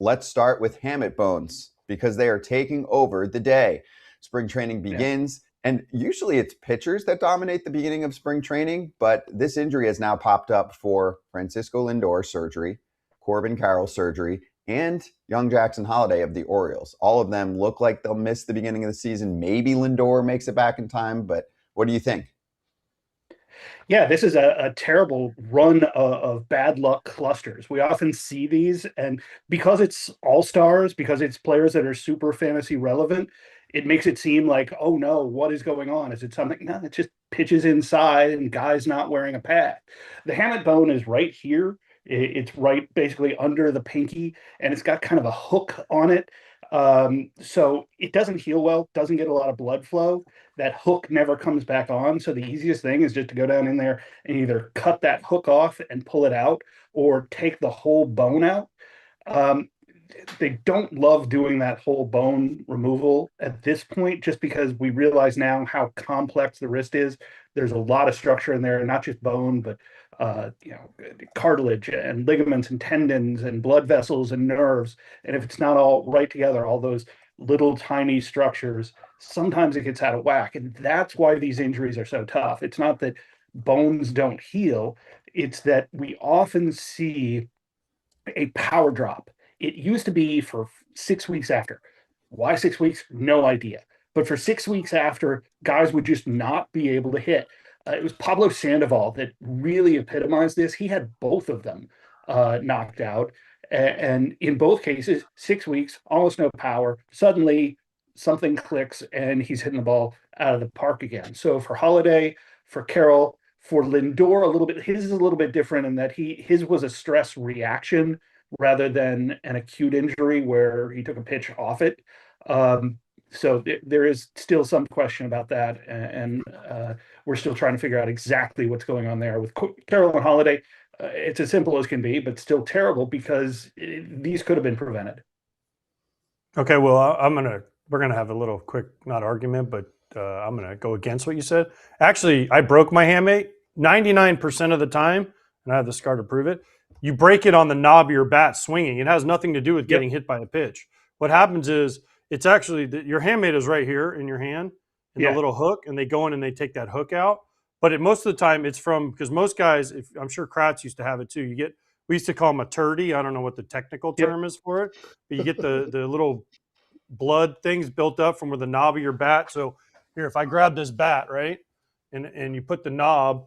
Let's start with hamate bones because they are taking over the day. Spring training begins, and usually it's pitchers that dominate the beginning of spring training, but this injury has now popped up for Francisco Lindor surgery, Corbin Carroll surgery, and young Jackson Holliday of the Orioles. All of them look like they'll miss the beginning of the season. Maybe Lindor makes it back in time, but what do you think? Yeah, this is a terrible run of bad luck clusters. We often see these, and because it's all stars, because it's players that are super fantasy relevant, it makes it seem like, oh no, what is going on? Is it something? No, it's just pitches inside and guys not wearing a pad. The hamate bone is right here. It's right basically under the pinky, and it's got kind of a hook on it. So it doesn't heal well, doesn't get a lot of blood flow. That hook never comes back on. So the easiest thing is just to go down in there and either cut that hook off and pull it out or take the whole bone out. Um, they don't love doing that whole bone removal at this point, just because we realize now how complex the wrist is. There's a lot of structure in there, not just bone, but cartilage and ligaments and tendons and blood vessels and nerves. And if it's not all right together, all those little tiny structures, sometimes it gets out of whack. And that's why these injuries are so tough. It's not that bones don't heal, it's that we often see a power drop. It used to be for 6 weeks after. Why 6 weeks? No idea. But for 6 weeks after, guys would just not be able to hit. It was Pablo Sandoval that really epitomized this. He had both of them knocked out. And in both cases, 6 weeks, almost no power. Suddenly, something clicks and he's hitting the ball out of the park again. So for Holliday, for Carroll, for Lindor, a little bit, his is a little bit different in that his was a stress reaction rather than an acute injury where he took a pitch off it. So there is still some question about that, and we're still trying to figure out exactly what's going on there with Carroll and Holliday. It's as simple as can be, but still terrible because these could have been prevented. Okay, well, we're gonna have a little quick, not argument, but I'm gonna go against what you said. Actually, I broke my hamate 99% of the time, and I have the scar to prove it. You break it on the knob of your bat swinging. It has nothing to do with getting hit by a pitch. What happens is it's actually your hamate is right here in your hand, and the little hook, and they go in and they take that hook out. But most of the time, it's because most guys, I'm sure Kratz used to have it too. We used to call them a turdy. I don't know what the technical term is for it, but you get the little blood things built up from where the knob of your bat. So here, if I grab this bat, right, and you put the knob,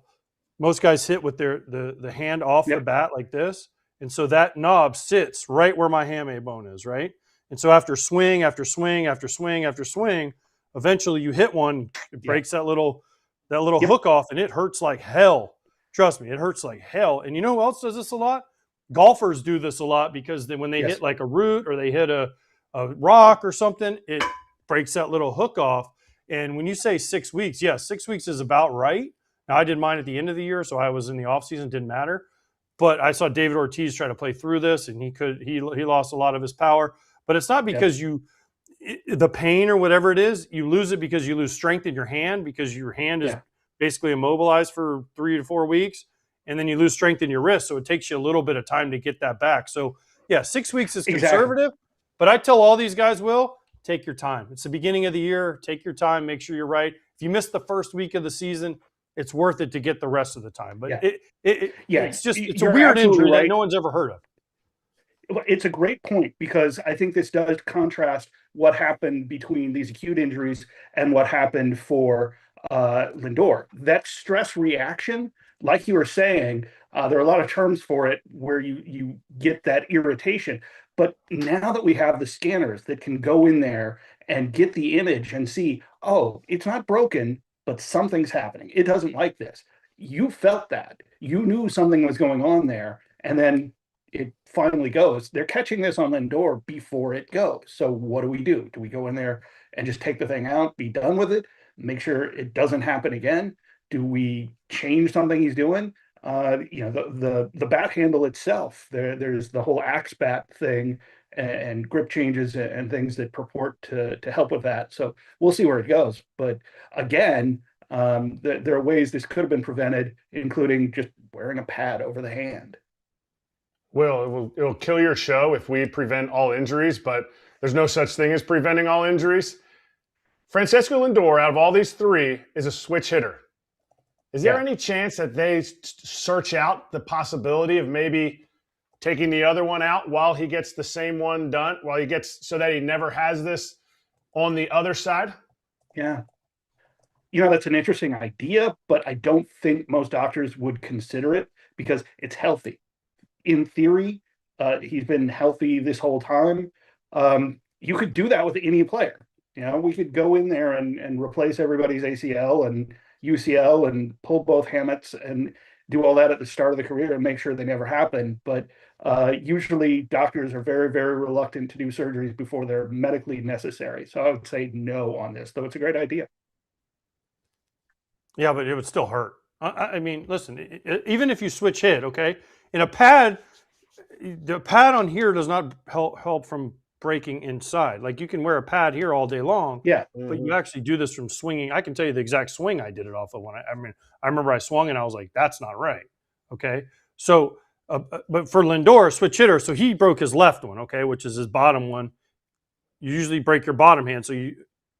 most guys hit with the hand off the bat like this. And so that knob sits right where my hamate bone is, right? And so after swing, after swing, after swing, after swing, eventually you hit one, it breaks that little hook off, and it hurts like hell. Trust me, it hurts like hell. And you know who else does this a lot? Golfers do this a lot because when they hit like a root or they hit a rock or something, it breaks that little hook off. And when you say 6 weeks, 6 weeks is about right. Now, I did mine at the end of the year, so I was in the offseason, didn't matter. But I saw David Ortiz try to play through this, and he lost a lot of his power. But it's not because the pain or whatever it is, you lose it because you lose strength in your hand because your hand is basically immobilized for 3 to 4 weeks, and then you lose strength in your wrist. So it takes you a little bit of time to get that back. So, 6 weeks is conservative. But I tell all these guys, Will, take your time. It's the beginning of the year. Take your time. Make sure you're right. If you miss the first week of the season, it's worth it to get the rest of the time. But it's a weird injury that no one's ever heard of. It's a great point because I think this does contrast what happened between these acute injuries and what happened for Lindor. That stress reaction, like you were saying, there are a lot of terms for it where you get that irritation. But now that we have the scanners that can go in there and get the image and see, oh, it's not broken, but something's happening. It doesn't like this. You felt that. You knew something was going on there. And then it finally goes. They're catching this on Lindor before it goes. So what do? Do we go in there and just take the thing out, be done with it, make sure it doesn't happen again? Do we change something he's doing? The bat handle itself, there's the whole axe bat thing and grip changes and things that purport to help with that. So we'll see where it goes. But again, there are ways this could have been prevented, including just wearing a pad over the hand. It'll kill your show if we prevent all injuries, but there's no such thing as preventing all injuries. Francisco Lindor, out of all these three, is a switch hitter. Is there any chance that they search out the possibility of maybe taking the other one out while he gets the same one done, so that he never has this on the other side? Yeah. That's an interesting idea, but I don't think most doctors would consider it because it's healthy. In theory, he's been healthy this whole time. You could do that with any player. We could go in there and replace everybody's ACL and UCL and pull both hamates and do all that at the start of the career and make sure they never happen. But usually doctors are very, very reluctant to do surgeries before they're medically necessary. So I would say no on this, though it's a great idea. Yeah, but it would still hurt. I mean, listen, even if you switch hit, okay, in a pad, the pad on here does not help from breaking inside. Like you can wear a pad here all day long, but you actually do this from swinging. I can tell you the exact swing I did it off of when I remember I swung and I was like, that's not right. Okay, so but for Lindor, switch hitter, so he broke his left one, okay, which is his bottom one. You usually break your bottom hand, so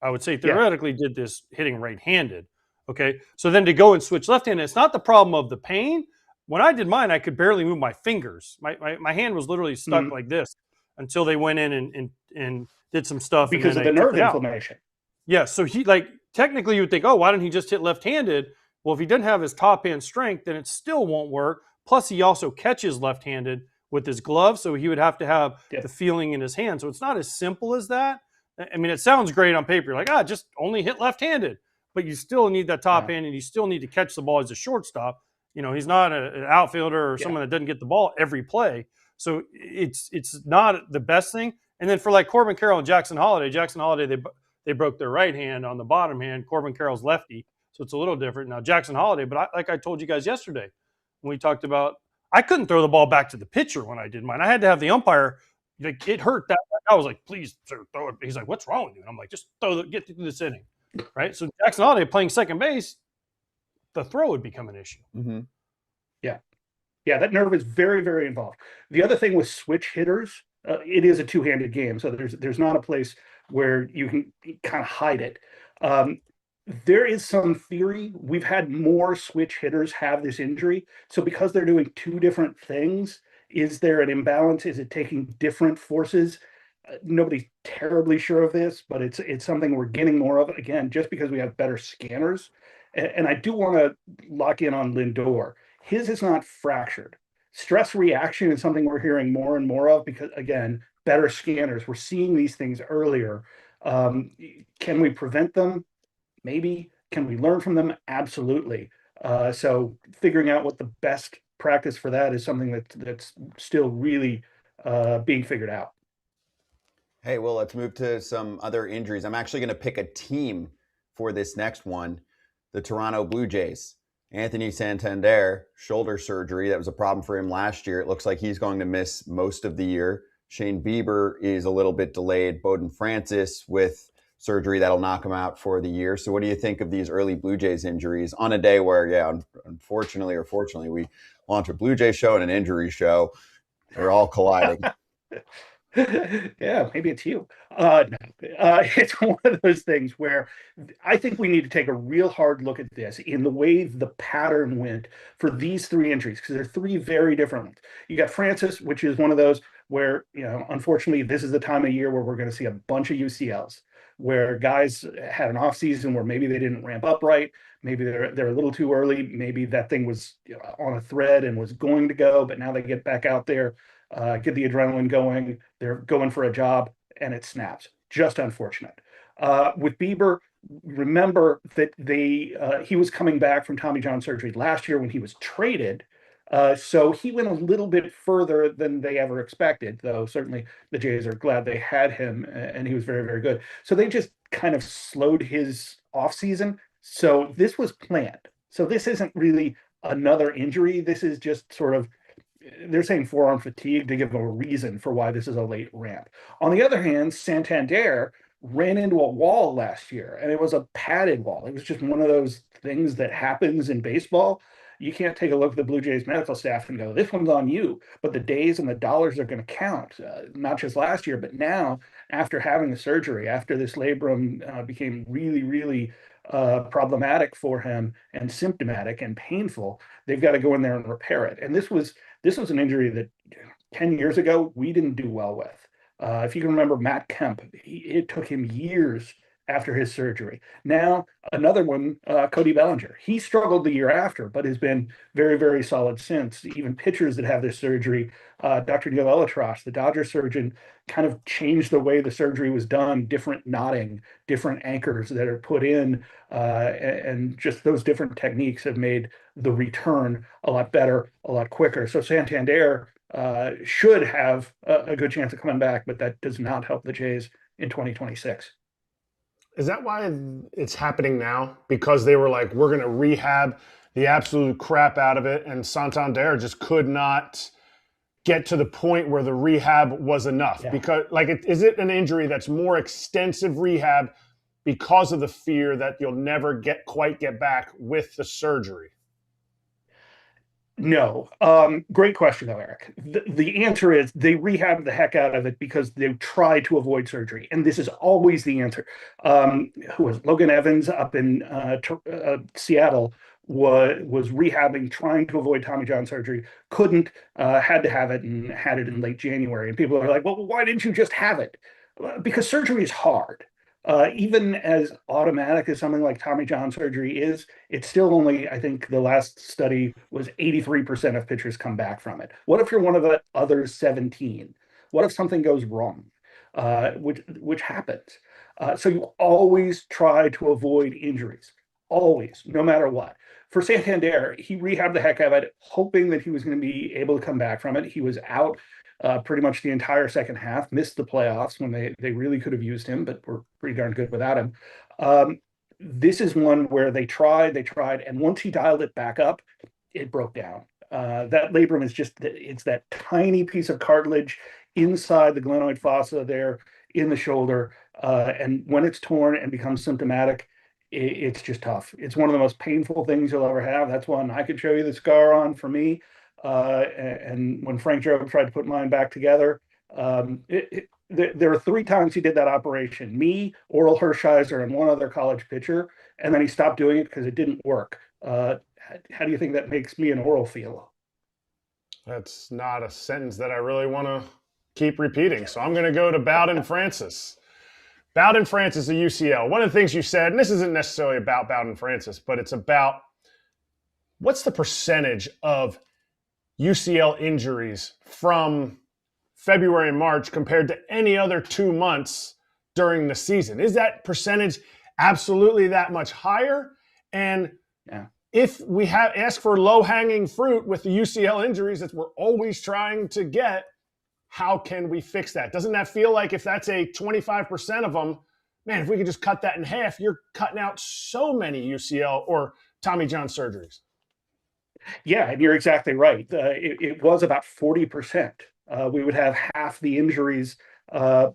I would say theoretically did this hitting right-handed. Okay, so then to go and switch left-handed, it's not the problem of the pain. When I did mine, I could barely move my fingers. My hand was literally stuck like this until they went in and did some stuff. Because of the nerve inflammation. Yeah, so he, technically you would think, oh, why didn't he just hit left-handed? Well, if he doesn't have his top hand strength, then it still won't work. Plus, he also catches left-handed with his glove, so he would have to have the feeling in his hand. So it's not as simple as that. I mean, it sounds great on paper. You're like, just only hit left-handed. But you still need that top hand, and you still need to catch the ball as a shortstop. He's not an outfielder or someone that doesn't get the ball every play. So it's not the best thing. And then for Corbin Carroll and Jackson Holliday, they broke their right hand on the bottom hand. Corbin Carroll's lefty, so it's a little different. Now Jackson Holliday, but like I told you guys yesterday when we talked about, I couldn't throw the ball back to the pitcher when I did mine. I had to have the umpire. It hurt that. I was like, please, sir, throw it. He's like, what's wrong with you? And I'm like, just get through this inning. Right, so Jackson Holliday playing second base, the throw would become an issue. Mm-hmm. Yeah, that nerve is very, very involved. The other thing with switch hitters, it is a two-handed game, so there's not a place where you can kind of hide it. There is some theory. We've had more switch hitters have this injury, so because they're doing two different things, is there an imbalance? Is it taking different forces? Nobody's terribly sure of this, but it's something we're getting more of, again, just because we have better scanners. And I do want to lock in on Lindor. His is not fractured. Stress reaction is something we're hearing more and more of because, again, better scanners. We're seeing these things earlier. Can we prevent them? Maybe. Can we learn from them? Absolutely. So figuring out what the best practice for that is something that's still really being figured out. Hey, well, let's move to some other injuries. I'm actually going to pick a team for this next one, the Toronto Blue Jays. Anthony Santander, shoulder surgery. That was a problem for him last year. It looks like he's going to miss most of the year. Shane Bieber is a little bit delayed. Bowden Francis with surgery that'll knock him out for the year. So what do you think of these early Blue Jays injuries on a day where, unfortunately or fortunately, we launch a Blue Jay show and an injury show. They're all colliding. Yeah, maybe it's you. It's one of those things where I think we need to take a real hard look at this in the way the pattern went for these three injuries, because they're three very different ones. You got Francis, which is one of those where, unfortunately, this is the time of year where we're going to see a bunch of UCLs, where guys had an off season where maybe they didn't ramp up right. Maybe they're a little too early. Maybe that thing was on a thread and was going to go, but now they get back out there. Get the adrenaline going. They're going for a job, and it snaps. Just unfortunate. With Bieber, remember that he was coming back from Tommy John surgery last year when he was traded. So he went a little bit further than they ever expected, though certainly the Jays are glad they had him, and he was very, very good. So they just kind of slowed his offseason. So this was planned. So this isn't really another injury. This is just sort of, they're saying forearm fatigue to give a reason for why this is a late ramp. On the other hand, Santander ran into a wall last year, and it was a padded wall. It was just one of those things that happens in baseball. you can't take a look at the Blue Jays medical staff and go, this one's on you. But the days and the dollars are going to count, not just last year, but now after having the surgery, after this labrum became really, really problematic for him and symptomatic and painful, they've got to go in there and repair it. And this was an injury that 10 years ago we didn't do well with. If you can remember Matt Kemp, it took him years after his surgery. Now, another one, Cody Bellinger. He struggled the year after, but has been very, very solid since. Even pitchers that have this surgery, Dr. Neil Elatrosh, the Dodger surgeon, kind of changed the way the surgery was done, different knotting, different anchors that are put in, and just those different techniques have made the return a lot better, a lot quicker. So Santander should have a good chance of coming back, but that does not help the Jays in 2026. Is that why it's happening now? Because they were like, we're going to rehab the absolute crap out of it, and Santander just could not get to the point where the rehab was enough. Yeah. Because, is it an injury that's more extensive rehab because of the fear that you'll never quite get back with the surgery? No. Great question, though, Eric. The answer is they rehab the heck out of it because they try to avoid surgery. And this is always the answer. Who was Logan Evans up in Seattle was rehabbing, trying to avoid Tommy John surgery, couldn't, had to have it, and had it in late January. And people are like, well, why didn't you just have it? Because surgery is hard. Even as automatic as something like Tommy John surgery is, it's still only, I think the last study was 83% of pitchers come back from it. What if you're one of the other 17? What if something goes wrong, which happens? So you always try to avoid injuries, always, no matter what. For Santander, he rehabbed the heck out of it, hoping that he was going to be able to come back from it. He was out pretty much the entire second half, missed the playoffs when they really could have used him, but were pretty darn good without him. This is one where they tried, and once he dialed it back up, it broke down. That labrum is it's that tiny piece of cartilage inside the glenoid fossa there in the shoulder. And when it's torn and becomes symptomatic, it's just tough. It's one of the most painful things you'll ever have. That's one I could show you the scar on for me. And when Frank Jobe tried to put mine back together, there are 3 times he did that operation. Me, Oral Hershiser, and one other college pitcher, and then he stopped doing it because it didn't work. How do you think that makes me and Oral feel? That's not a sentence that I really want to keep repeating, so I'm going to go to Bowden Francis. Bowden Francis at UCL. One of the things you said, and this isn't necessarily about Bowden Francis, but it's about what's the percentage of UCL injuries from February and March compared to any other 2 months during the season? Is that percentage absolutely that much higher? And if we ask for low-hanging fruit with the UCL injuries that we're always trying to get, how can we fix that? Doesn't that feel like if that's a 25% of them, man, if we could just cut that in half, you're cutting out so many UCL or Tommy John surgeries? Yeah, and you're exactly right. It was about 40%. We would have half the injuries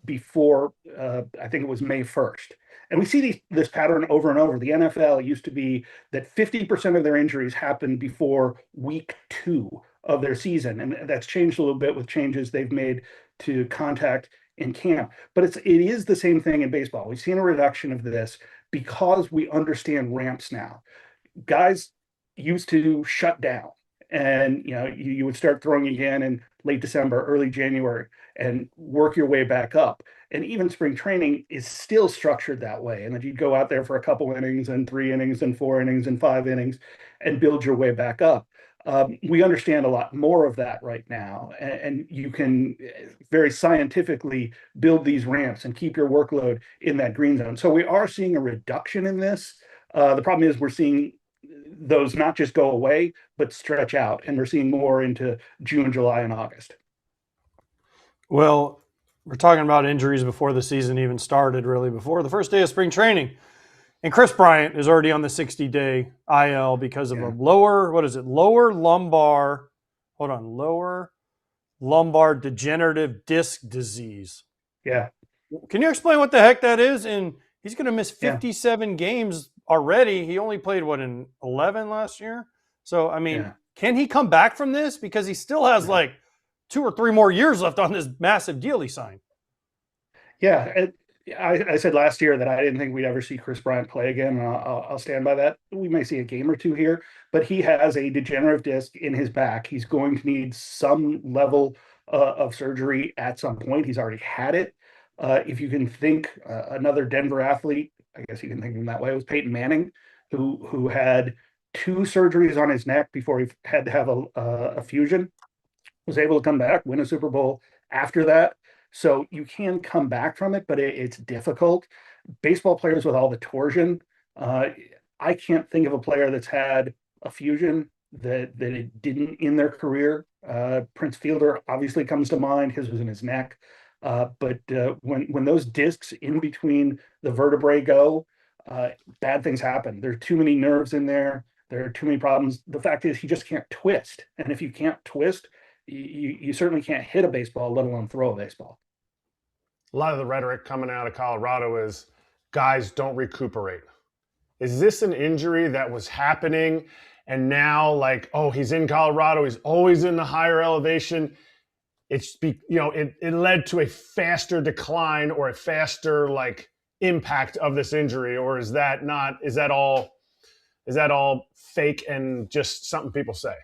before, I think it was May 1st. And we see this pattern over and over. The NFL used to be that 50% of their injuries happened before week 2 of their season. And that's changed a little bit with changes they've made to contact in camp. But it is the same thing in baseball. We've seen a reduction of this because we understand ramps now. Guys used to shut down, and you would start throwing again in late December, early January, and work your way back up. And even spring training is still structured that way. And then you'd go out there for a couple innings and 3 innings and 4 innings and 5 innings and build your way back up. We understand a lot more of that right now, and you can very scientifically build these ramps and keep your workload in that green zone. So we are seeing a reduction in this. The problem is we're seeing those not just go away, but stretch out, and we're seeing more into June, July, and August. Well, we're talking about injuries before the season even started, really before the first day of spring training. And Kris Bryant is already on the 60-day IL because of a lower lumbar degenerative disc disease. Yeah. Can you explain what the heck that is? And he's going to miss 57 games already. He only played, in 11 last year? So, I mean, Yeah. can he come back from this? Because he still has like 2 or 3 more years left on this massive deal he signed. Yeah, I said last year that I didn't think we'd ever see Kris Bryant play again, and I'll stand by that. We may see a game or two here, but he has a degenerative disc in his back. He's going to need some level of surgery at some point. He's already had it. If you can think another Denver athlete, I guess you can think of him that way, it was Peyton Manning, who had 2 surgeries on his neck before he had to have a fusion, was able to come back, win a Super Bowl after that. So you can come back from it, but it's difficult. Baseball players with all the torsion, I can't think of a player that's had a fusion that it didn't in their career. Prince Fielder obviously comes to mind. His was in his neck. But when those discs in between the vertebrae go, bad things happen. There are too many nerves in there. There are too many problems. The fact is, he just can't twist. And if you can't twist, you certainly can't hit a baseball, let alone throw a baseball. A lot of the rhetoric coming out of Colorado is guys don't recuperate. Is this an injury that was happening and now like, oh, he's in Colorado, he's always in the higher elevation? It led to a faster decline or a faster like impact of this injury, or is that all fake and just something people say?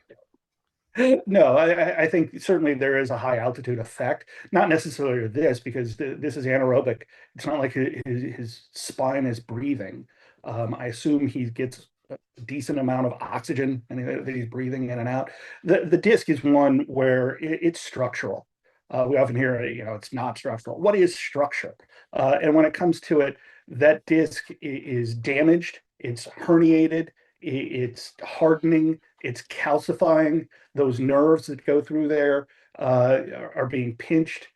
No, I think certainly there is a high altitude effect, not necessarily this, because this is anaerobic. It's not like his spine is breathing. I assume he gets a decent amount of oxygen and that he's breathing in and out. The disc is one where it's structural. We often hear, it's not structural. What is structure? And when it comes to it, that disc is damaged, it's herniated, it's hardening, it's calcifying. Those nerves that go through there are being pinched.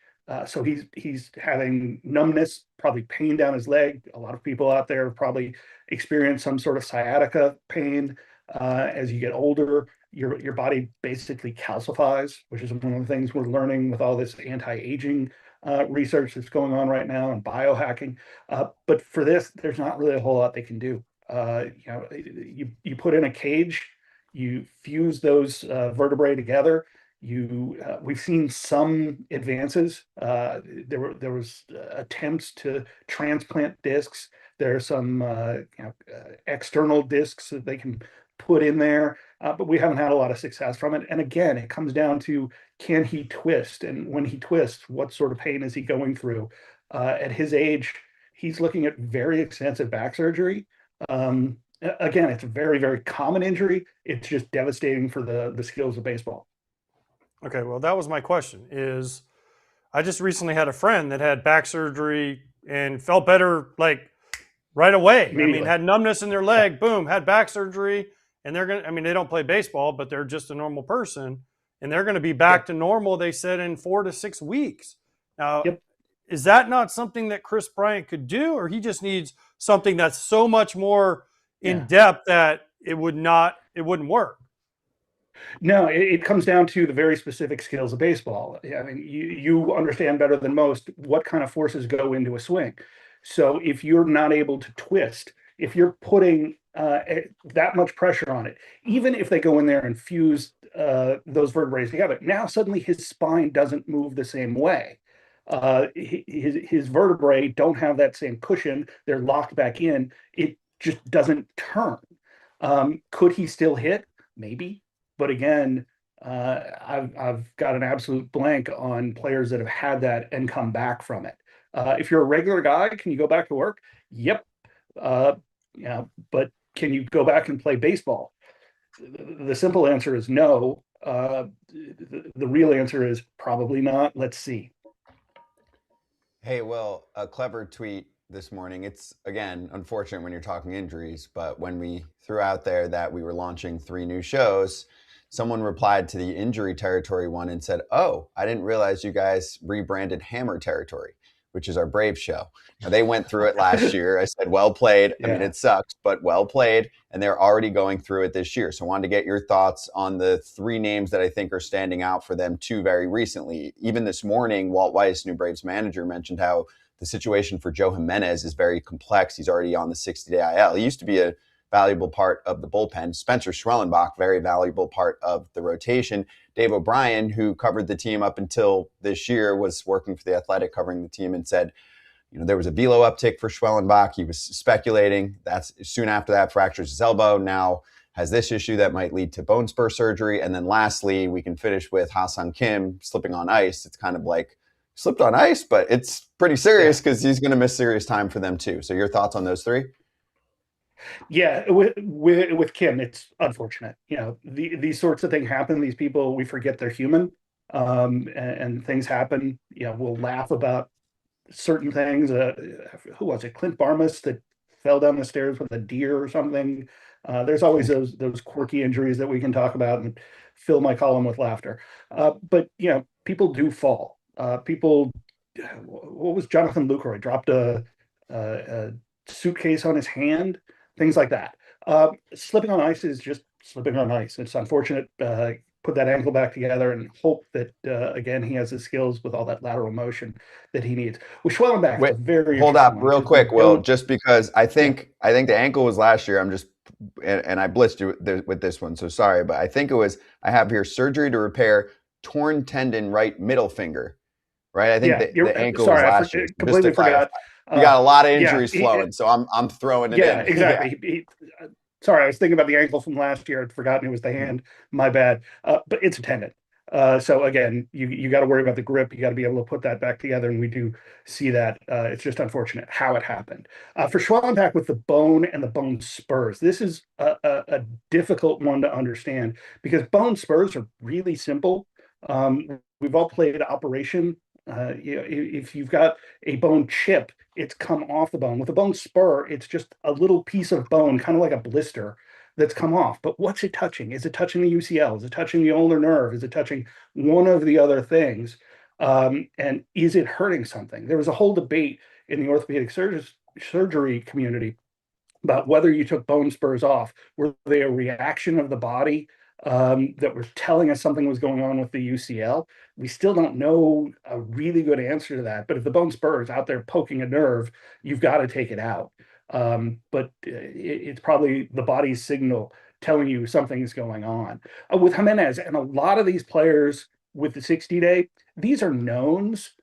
So he's having numbness, probably pain down his leg. A lot of people out there have probably experienced some sort of sciatica pain. As you get older, your body basically calcifies, which is one of the things we're learning with all this anti-aging research that's going on right now and biohacking. But for this, there's not really a whole lot they can do. You put in a cage, you fuse those vertebrae together. We've seen some advances. There was attempts to transplant discs. There are some external discs that they can put in there, but we haven't had a lot of success from it. And again, it comes down to, can he twist? And when he twists, what sort of pain is he going through? At his age, he's looking at very extensive back surgery. Again, it's a very, very common injury. It's just devastating for the skills of baseball. Okay, well, that was my question. I just recently had a friend that had back surgery and felt better like right away. I mean, had numbness in their leg, boom, had back surgery, and they don't play baseball, but they're just a normal person, and they're going to be back to normal, they said, in 4 to 6 weeks. Now, is that not something that Kris Bryant could do, or he just needs something that's so much more in depth that it wouldn't work? No, it comes down to the very specific skills of baseball. I mean, you understand better than most what kind of forces go into a swing. So if you're not able to twist, if you're putting that much pressure on it, even if they go in there and fuse those vertebrae together, now suddenly his spine doesn't move the same way. His vertebrae don't have that same cushion. They're locked back in. It just doesn't turn. Could he still hit? Maybe. But again, I've got an absolute blank on players that have had that and come back from it. If you're a regular guy, can you go back to work? Yep. But can you go back and play baseball? The simple answer is no. The real answer is probably not. Let's see. Hey, Will, a clever tweet this morning. It's, again, unfortunate when you're talking injuries, but when we threw out there that we were launching 3 new shows, someone replied to the injury territory one and said, "Oh, I didn't realize you guys rebranded Hammer Territory, which is our Brave show." Now, they went through it last year. I said, well played. I mean, it sucks, but well played. And they're already going through it this year. So I wanted to get your thoughts on the 3 names that I think are standing out for them too very recently. Even this morning, Walt Weiss, new Braves manager, mentioned how the situation for Joe Jimenez is very complex. He's already on the 60-day IL. He used to be a valuable part of the bullpen. Spencer Schwellenbach, very valuable part of the rotation. Dave O'Brien, who covered the team up until this year, was working for The Athletic covering the team and said, there was a velo uptick for Schwellenbach. He was speculating. That's soon after that fractures his elbow. Now has this issue that might lead to bone spur surgery. And then lastly, we can finish with Ha-Seong Kim slipping on ice. It's kind of like slipped on ice, but it's pretty serious because he's going to miss serious time for them too. So your thoughts on those three? Yeah, with Kim, it's unfortunate. These sorts of things happen. These people, we forget they're human, and things happen. We'll laugh about certain things. Who was it? Clint Barmas that fell down the stairs with a deer or something. There's always those quirky injuries that we can talk about and fill my column with laughter. But people do fall. People. What was Jonathan Lucroy? Dropped a suitcase on his hand. Things like that. Slipping on ice is just slipping on ice. It's unfortunate. Put that ankle back together and hope that again he has the skills with all that lateral motion that he needs. With Schwellenbach, Wait, very hold up real quick, Will. Just because I think the ankle was last year. I'm just and I blitzed you with this one, so sorry, but I think it was. I have here surgery to repair torn tendon right middle finger. Right, I think the ankle was last year. Completely forgot. You got a lot of injuries flowing, so I'm throwing it in. Yeah, exactly. Sorry, I was thinking about the ankle from last year. I'd forgotten it was the hand. My bad. But it's a tendon. So again, you got to worry about the grip. You got to be able to put that back together, and we do see that. It's just unfortunate how it happened. For Schwellenbach with the bone and the bone spurs, this is a difficult one to understand because bone spurs are really simple. We've all played Operation. If you've got a bone chip, it's come off the bone. With a bone spur, it's just a little piece of bone, kind of like a blister that's come off. But what's it touching? Is it touching the UCL? Is it touching the ulnar nerve? Is it touching one of the other things? And is it hurting something? There was a whole debate in the orthopedic surgery community about whether you took bone spurs off. Were they a reaction of the body that were telling us something was going on with the UCL? We still don't know a really good answer to that. But if the bone spur is out there poking a nerve, you've got to take it out. But it's probably the body's signal telling you something's going on. With Jimenez and a lot of these players with the 60-day, these are knowns.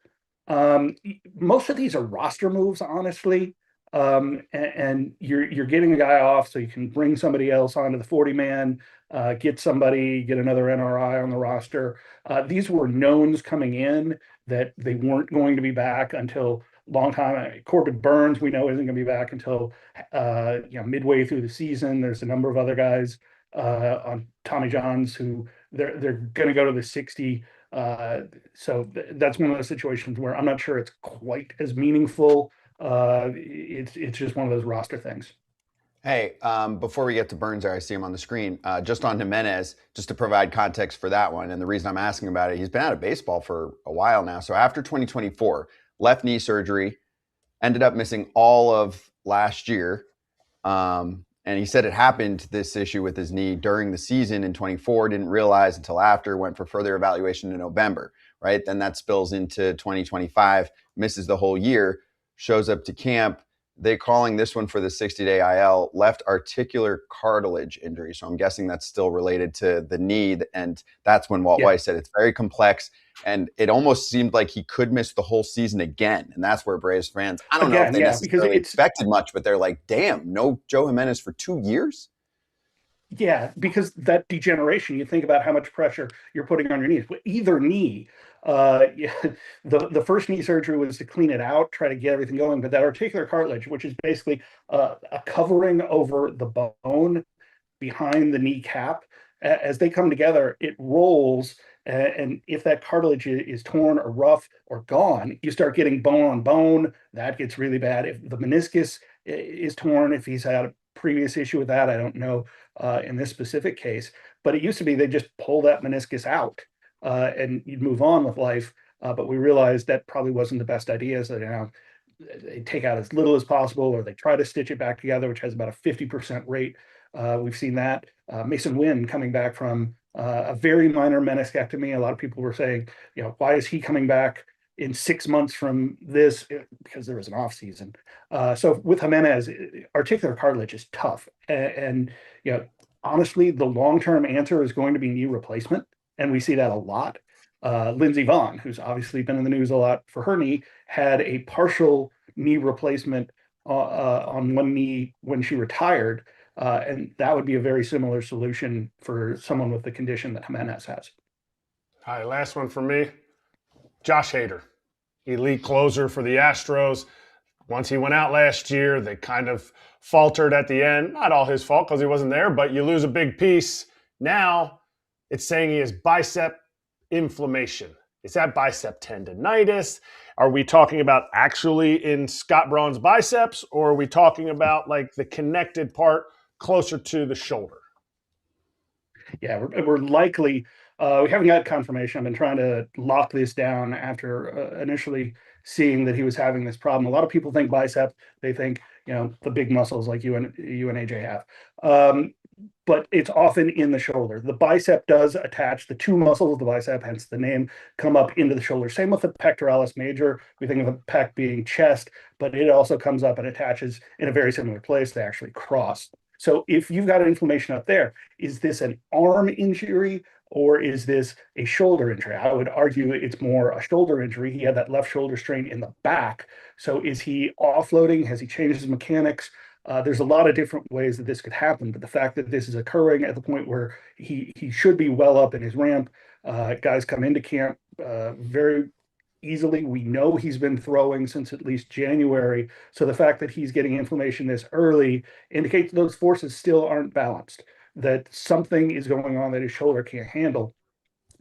Most of these are roster moves, honestly. And you're getting a guy off so you can bring somebody else onto the 40-man, get another NRI on the roster. These were knowns coming in that they weren't going to be back until long time. Corbin Burnes, we know, isn't going to be back until midway through the season. There's a number of other guys on Tommy John's who they're going to go to the 60. So that's one of those situations where I'm not sure it's quite as meaningful. It's just one of those roster things. Hey, before we get to Burnes, I see him on the screen. Just on Jimenez, just to provide context for that one, and the reason I'm asking about it, he's been out of baseball for a while now. So after 2024, left knee surgery, ended up missing all of last year. And he said it happened, this issue with his knee, during the season in 24, didn't realize until after, went for further evaluation in November, right? Then that spills into 2025, misses the whole year, shows up to camp. They're calling this one for the 60-day IL, left articular cartilage injury. So I'm guessing that's still related to the knee. And that's when Walt Weiss said it's very complex. And it almost seemed like he could miss the whole season again. And that's where Braves fans, I don't know if they necessarily expected much, but they're like, damn, no Joe Jimenez for 2 years? Yeah, because that degeneration, you think about how much pressure you're putting on your knees. Either knee, the first knee surgery was to clean it out, try to get everything going. But that articular cartilage, which is basically a covering over the bone behind the kneecap, as they come together, it rolls. And if that cartilage is torn or rough or gone, you start getting bone on bone. That gets really bad. If the meniscus is torn, if he's had a previous issue with that, I don't know in this specific case. But it used to be they just pull that meniscus out and you'd move on with life. But we realized that probably wasn't the best idea. So now they take out as little as possible, or they try to stitch it back together, which has about a 50% rate. We've seen that. Mason Wynn coming back from a very minor meniscectomy. A lot of people were saying, why is he coming back in 6 months from this because there was an off season. So with Jimenez, articular cartilage is tough, and honestly, the long-term answer is going to be knee replacement, and we see that a lot. Lindsey Vonn, who's obviously been in the news a lot for her knee, had a partial knee replacement on one knee when she retired, and that would be a very similar solution for someone with the condition that Jimenez has. All right, last one for me. Josh Hader, elite closer for the Astros. Once he went out last year, they kind of faltered at the end. Not all his fault because he wasn't there, but you lose a big piece. Now it's saying he has bicep inflammation. Is that bicep tendonitis? Are we talking about actually in Scott Braun's biceps, or are we talking about like the connected part closer to the shoulder? Yeah, we're likely, we haven't got confirmation. I've been trying to lock this down after initially seeing that he was having this problem. A lot of people think bicep. They think, the big muscles like you and AJ have. But it's often in the shoulder. The bicep does attach the two muscles of the bicep, hence the name, come up into the shoulder. Same with the pectoralis major. We think of the pec being chest, but it also comes up and attaches in a very similar place. They actually cross. So if you've got an inflammation up there, is this an arm injury or is this a shoulder injury? I would argue it's more a shoulder injury. He had that left shoulder strain in the back. So is he offloading? Has he changed his mechanics? There's a lot of different ways that this could happen, but the fact that this is occurring at the point where he should be well up in his ramp, guys come into camp very easily. We know he's been throwing since at least January. So the fact that he's getting inflammation this early indicates those forces still aren't balanced, that something is going on that his shoulder can't handle.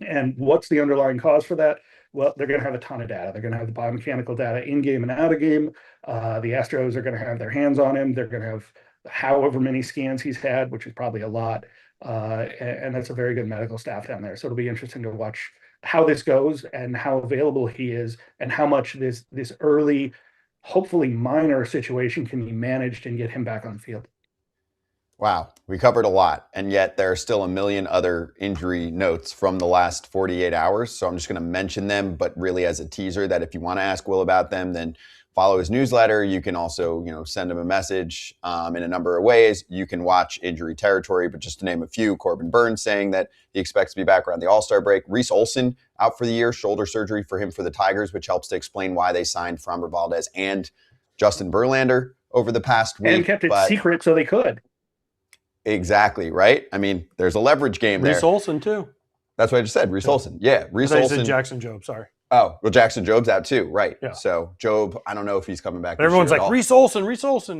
And what's the underlying cause for that? Well, they're going to have a ton of data. They're going to have the biomechanical data in game and out of game. The Astros are going to have their hands on him. They're going to have however many scans he's had, which is probably a lot. And that's a very good medical staff down there. So it'll be interesting to watch how this goes and how available he is and how much this early, hopefully minor situation can be managed and get him back on the field. Wow, we covered a lot, and yet there are still a million other injury notes from the last 48 hours. So I'm just going to mention them, but really as a teaser that if you want to ask Will about them, then follow his newsletter. You can also, send him a message in a number of ways. You can watch Injury Territory, but just to name a few, Corbin Burnes saying that he expects to be back around the All-Star break. Reese Olson out for the year, shoulder surgery for him for the Tigers, which helps to explain why they signed Framber Valdez and Justin Verlander over the past week. And kept it secret so they could. Exactly, right? I mean, there's a leverage game there. Reese Olson, too. That's what I just said, Reese Olson. Yeah, Reese Olson. Jackson Job, sorry. Oh, well, Jackson Job's out too, right. Yeah. So Job, I don't know if he's coming back. But everyone's like, Reese Olson.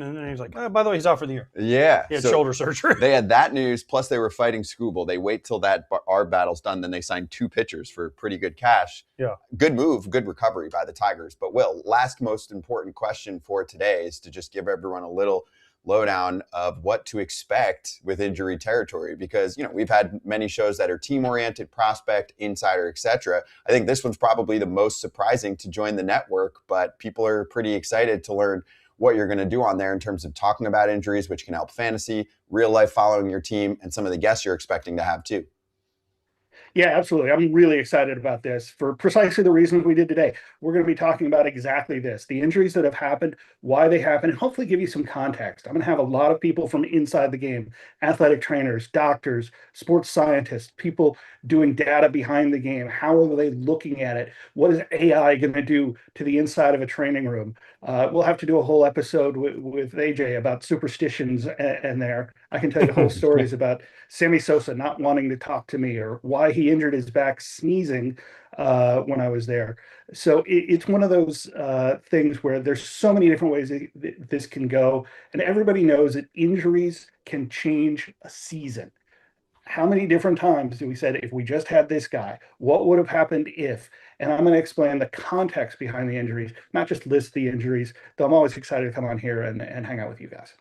And then he's like, by the way, he's out for the year. Yeah. He had shoulder surgery. They had that news, plus they were fighting Scooble. They wait till that our battle's done, then they signed 2 pitchers for pretty good cash. Yeah. Good move, good recovery by the Tigers. But Will, last most important question for today is to just give everyone a little lowdown of what to expect with Injury Territory, because we've had many shows that are team-oriented, prospect, insider, etc. I think this one's probably the most surprising to join the network, but people are pretty excited to learn what you're going to do on there in terms of talking about injuries, which can help fantasy, real life following your team, and some of the guests you're expecting to have too. Yeah, absolutely. I'm really excited about this for precisely the reasons we did today. We're going to be talking about exactly this, the injuries that have happened, why they happen, and hopefully give you some context. I'm going to have a lot of people from inside the game, athletic trainers, doctors, sports scientists, people doing data behind the game. How are they looking at it? What is AI going to do to the inside of a training room? We'll have to do a whole episode with AJ about superstitions and there. I can tell you whole stories about Sammy Sosa not wanting to talk to me or why he injured his back sneezing when I was there. So it's one of those things where there's so many different ways this can go. And everybody knows that injuries can change a season. How many different times do we said, if we just had this guy, what would have happened if? And I'm going to explain the context behind the injuries, not just list the injuries, though I'm always excited to come on here and hang out with you guys.